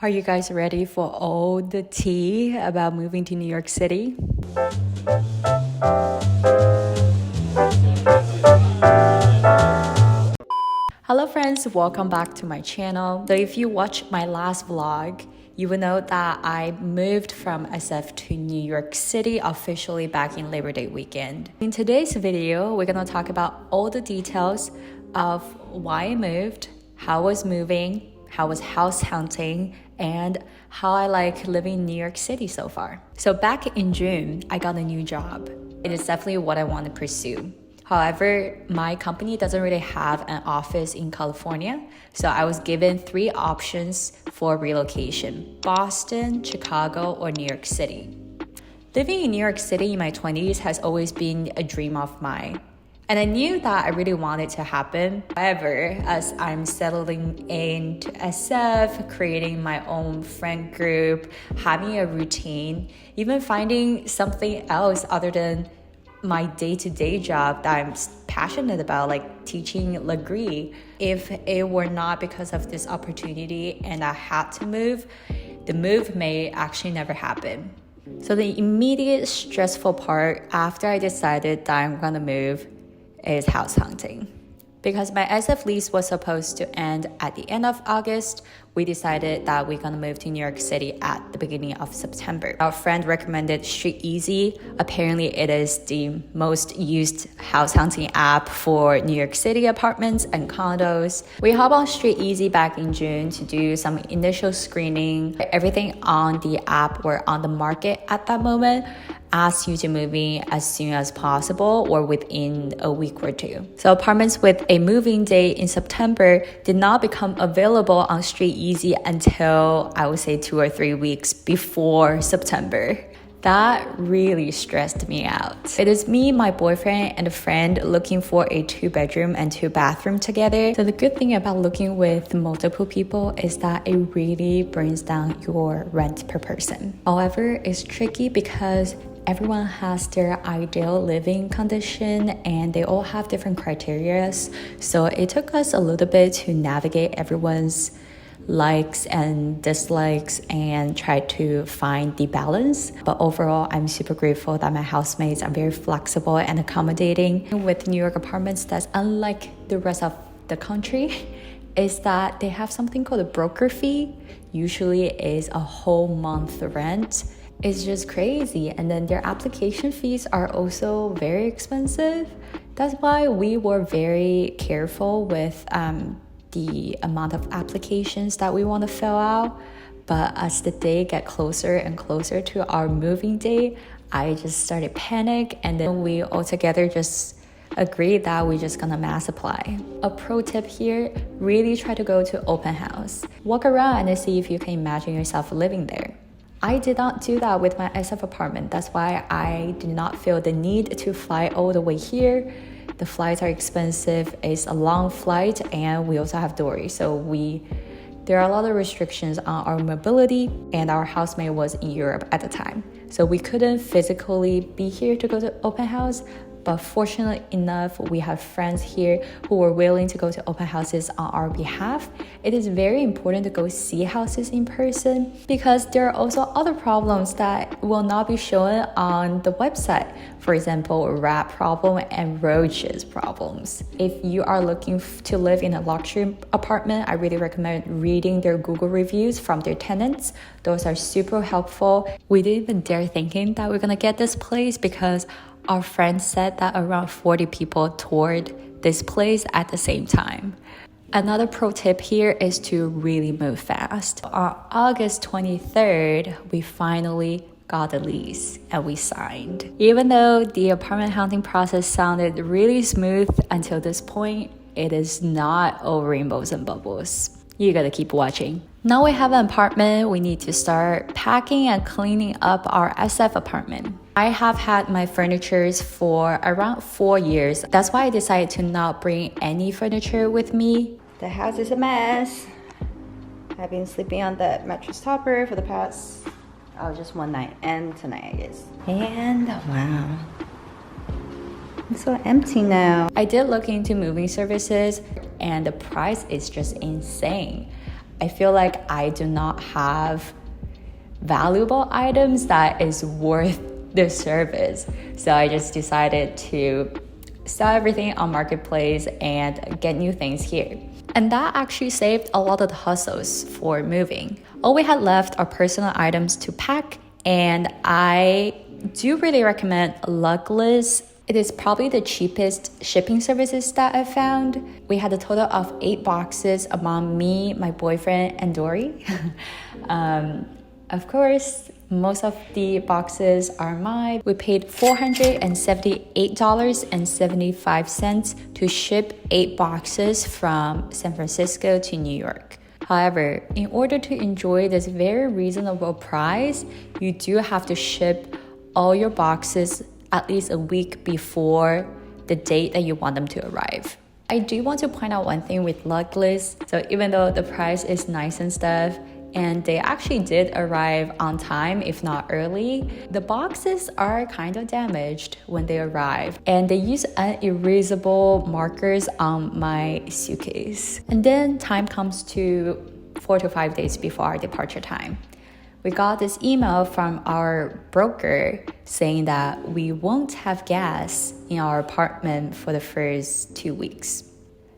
Are you guys ready for all the tea about moving to New York City? Hello friends, welcome back to my channel. So if you watched my last vlog, you will know that I moved from SF to New York City officially back in Labor Day weekend. In today's video, we're gonna talk about all the details of why I moved, how I was moving, how I was house hunting, and how I like living in New York City so far. So back in June, I got a new job. It is definitely what I want to pursue. However, my company doesn't really have an office in California, so I was given 3 options for relocation: Boston, Chicago, or New York City. Living in New York City in my 20s has always been a dream of mine, and I knew that I really wanted to happen. However, as I'm settling into SF, creating my own friend group, having a routine, even finding something else other than my day-to-day job that I'm passionate about, like teaching Legree. If it were not because of this opportunity and I had to move, the move may actually never happen. So the immediate stressful part after I decided that I'm gonna move is house hunting. Because my SF lease was supposed to end at the end of August, we decided that we're gonna move to New York City at the beginning of September. Our friend recommended Street Easy. Apparently it is the most used house hunting app for New York City apartments and condos. We hop on Street Easy back in June to do some initial screening. Everything on the app were on the market at that moment, asked you to move in as soon as possible or within a week or 2. So apartments with a moving date in September did not become available on Street Easy until I would say 2 or 3 weeks before September. That really stressed me out. It is me, my boyfriend, and a friend looking for a 2-bedroom and 2-bathroom together. So the good thing about looking with multiple people is that it really brings down your rent per person. However, it's tricky because everyone has their ideal living condition and they all have different criteria. So it took us a little bit to navigate everyone's likes and dislikes and try to find the balance. But overall, I'm super grateful that my housemates are very flexible and accommodating. With New York apartments, that's unlike the rest of the country, is that they have something called a broker fee. Usually is a whole month rent. It's just crazy. And then their application fees are also very expensive. That's why we were very careful with the amount of applications that we want to fill out. But as the day get closer and closer to our moving day, I just started panic, and then we all together just agreed that we're just gonna mass apply. A pro tip here, really try to go to open house. Walk around and see if you can imagine yourself living there. I did not do that with my SF apartment. That's why I did not feel the need to fly all the way here. The flights are expensive, it's a long flight, and we also have doors. So there are a lot of restrictions on our mobility, and our housemate was in Europe at the time. So we couldn't physically be here to go to open house, but fortunately enough, we have friends here who were willing to go to open houses on our behalf. It is very important to go see houses in person because there are also other problems that will not be shown on the website. For example, rat problem and roaches problems. If you are looking to live in a luxury apartment, I really recommend reading their Google reviews from their tenants. Those are super helpful. We didn't even dare thinking that we're gonna get this place because our friends said that around 40 people toured this place at the same time. Another pro tip here is to really move fast. On August 23rd, we finally got the lease and we signed. Even though the apartment hunting process sounded really smooth until this point, it is not all rainbows and bubbles. You gotta keep watching. Now we have an apartment, we need to start packing and cleaning up our SF apartment. I have had my furnitures for around 4 years. That's why I decided to not bring any furniture with me. The house is a mess. I've been sleeping on the mattress topper for the past, just one night and tonight, I guess. And wow, it's so empty now. I did look into moving services and the price is just insane. I feel like I do not have valuable items that is worth the service. So I just decided to sell everything on Marketplace and get new things here. And that actually saved a lot of the hustles for moving. All we had left are personal items to pack, and I do really recommend Lugless. It is probably the cheapest shipping services that I found. We had a total of 8 boxes among me, my boyfriend, and Dory. Of course, most of the boxes are mine. We paid $478.75 to ship 8 boxes from San Francisco to New York. However, in order to enjoy this very reasonable price, you do have to ship all your boxes at least a week before the date that you want them to arrive. I do want to point out one thing with Lugless. So even though the price is nice and stuff, and they actually did arrive on time, if not early, the boxes are kind of damaged when they arrive, and they use unerasable markers on my suitcase. And then time comes to 4 to 5 days before our departure time. We got this email from our broker saying that we won't have gas in our apartment for the first 2 weeks.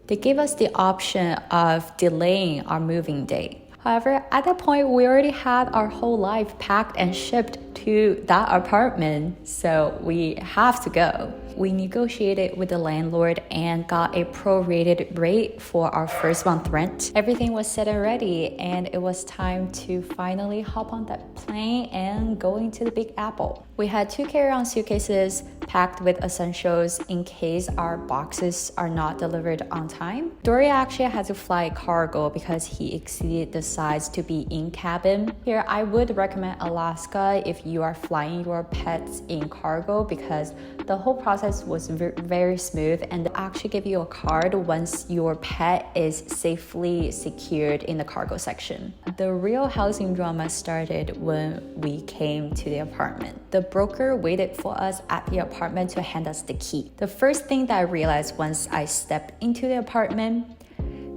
They gave us the option of delaying our moving date. However, at that point, we already had our whole life packed and shipped to that apartment, so we have to go. We negotiated with the landlord and got a prorated rate for our first month rent. Everything was set and ready, and it was time to finally hop on that plane and go into the Big Apple. We had 2 carry-on suitcases packed with essentials in case our boxes are not delivered on time. Dory actually had to fly cargo because he exceeded the size to be in cabin. Here, I would recommend Alaska if you are flying your pets in cargo, because the whole process was very smooth, and they actually give you a card once your pet is safely secured in the cargo section. The real housing drama started when we came to the apartment. The broker waited for us at the apartment to hand us the key. The first thing that I realized once I stepped into the apartment,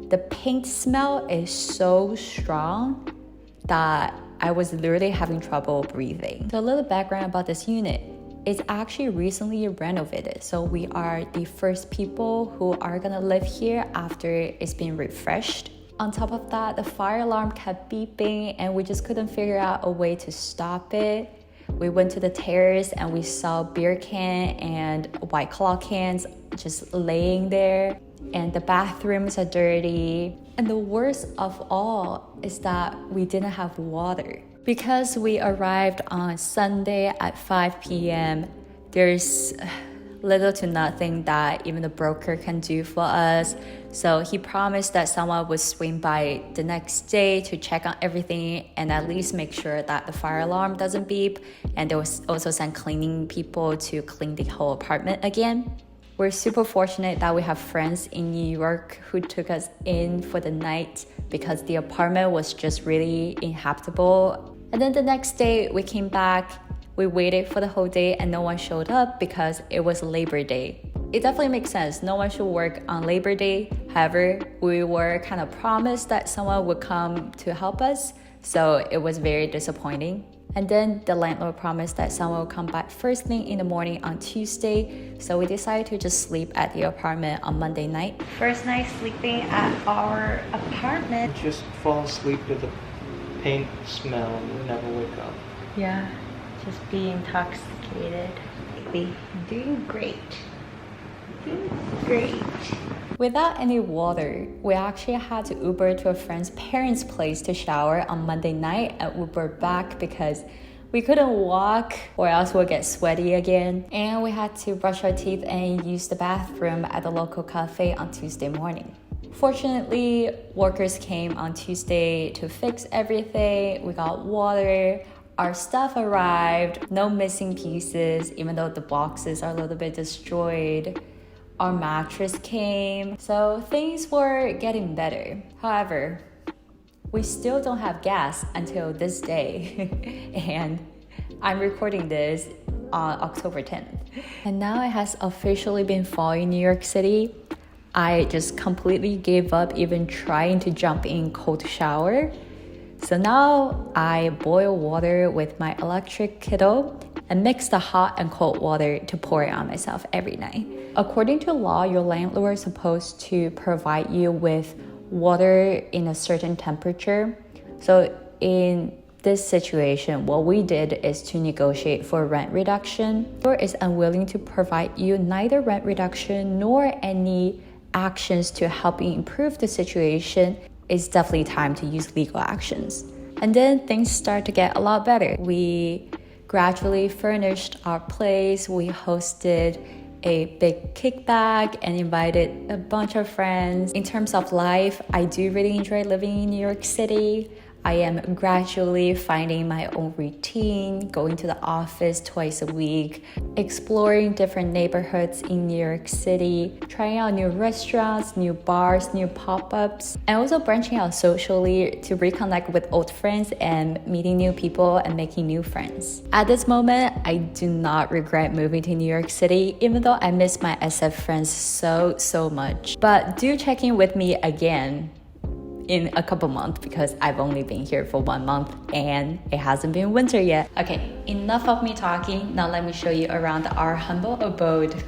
the paint smell is so strong that I was literally having trouble breathing. So a little background about this unit. It's actually recently renovated, so we are the first people who are gonna live here after it's been refreshed. On top of that, the fire alarm kept beeping and we just couldn't figure out a way to stop it. We went to the terrace and we saw beer can and White Claw cans just laying there, and the bathrooms are dirty. And the worst of all is that we didn't have water. Because we arrived on Sunday at 5 p.m., there's little to nothing that even the broker can do for us. So he promised that someone would swing by the next day to check on everything and at least make sure that the fire alarm doesn't beep. And there was also some cleaning people to clean the whole apartment again. We're super fortunate that we have friends in New York who took us in for the night because the apartment was just really inhabitable. And then the next day we came back, we waited for the whole day and no one showed up because it was Labor Day. It definitely makes sense, no one should work on Labor Day. However, we were kind of promised that someone would come to help us, so it was very disappointing. And then the landlord promised that someone would come back first thing in the morning on Tuesday, so we decided to just sleep at the apartment on Monday night. First night sleeping at our apartment. Just fall asleep to the paint smell and never wake up. Yeah, just be intoxicated. Doing great. Great. Without any water, we actually had to Uber to a friend's parents' place to shower on Monday night and Uber back because we couldn't walk or else we'll get sweaty again. And we had to brush our teeth and use the bathroom at the local cafe on Tuesday morning. Fortunately, workers came on Tuesday to fix everything. We got water. Our stuff arrived. No missing pieces, even though the boxes are a little bit destroyed. Our mattress came. So things were getting better. However, we still don't have gas until this day. And I'm recording this on October 10th. And now it has officially been fall in New York City. I just completely gave up even trying to jump in cold shower. So now I boil water with my electric kettle and mix the hot and cold water to pour it on myself every night. According to law, your landlord is supposed to provide you with water in a certain temperature. So in this situation, what we did is to negotiate for rent reduction. Or is unwilling to provide you neither rent reduction nor any actions to help you improve the situation. It's definitely time to use legal actions. And then things start to get a lot better. We gradually furnished our place. We hosted a big kickback and invited a bunch of friends. In terms of life, I do really enjoy living in New York City. I am gradually finding my own routine, going to the office twice a week, exploring different neighborhoods in New York City, trying out new restaurants, new bars, new pop-ups, and also branching out socially to reconnect with old friends and meeting new people and making new friends. At this moment, I do not regret moving to New York City, even though I miss my SF friends so much. But do check in with me again in a couple months because I've only been here for 1 month and it hasn't been winter yet. Okay, enough of me talking. Now let me show you around our humble abode.